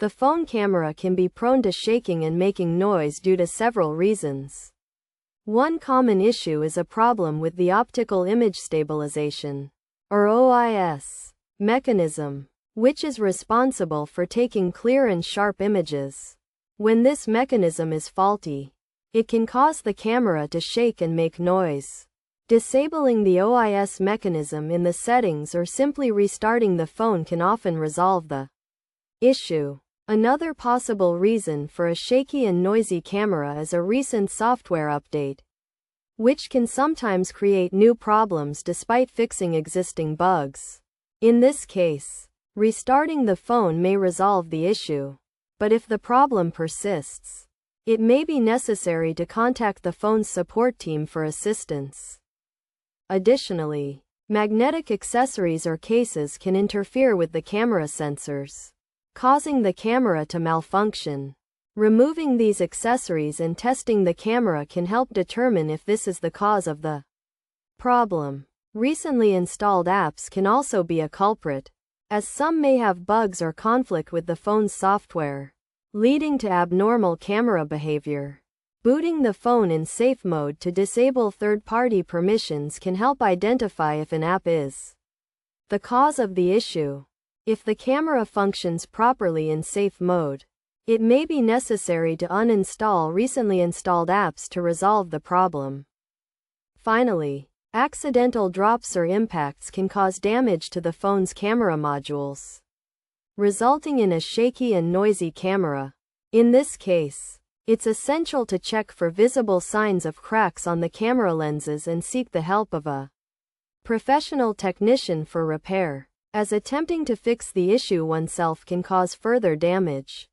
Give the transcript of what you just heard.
The phone camera can be prone to shaking and making noise due to several reasons. One common issue is a problem with the optical image stabilization, or OIS, mechanism, which is responsible for taking clear and sharp images. When this mechanism is faulty, it can cause the camera to shake and make noise. Disabling the OIS mechanism in the settings or simply restarting the phone can often resolve the issue. Another possible reason for a shaky and noisy camera is a recent software update, which can sometimes create new problems despite fixing existing bugs. In this case, restarting the phone may resolve the issue, but if the problem persists, it may be necessary to contact the phone's support team for assistance. Additionally, magnetic accessories or cases can interfere with the camera sensors, causing the camera to malfunction. Removing these accessories and testing the camera can help determine if this is the cause of the problem. Recently installed apps can also be a culprit, as some may have bugs or conflict with the phone's software, leading to abnormal camera behavior. Booting the phone in safe mode to disable third-party permissions can help identify if an app is the cause of the issue. If the camera functions properly in safe mode, it may be necessary to uninstall recently installed apps to resolve the problem. Finally, accidental drops or impacts can cause damage to the phone's camera modules, resulting in a shaky and noisy camera. In this case, it's essential to check for visible signs of cracks on the camera lenses and seek the help of a professional technician for repair, as attempting to fix the issue oneself can cause further damage.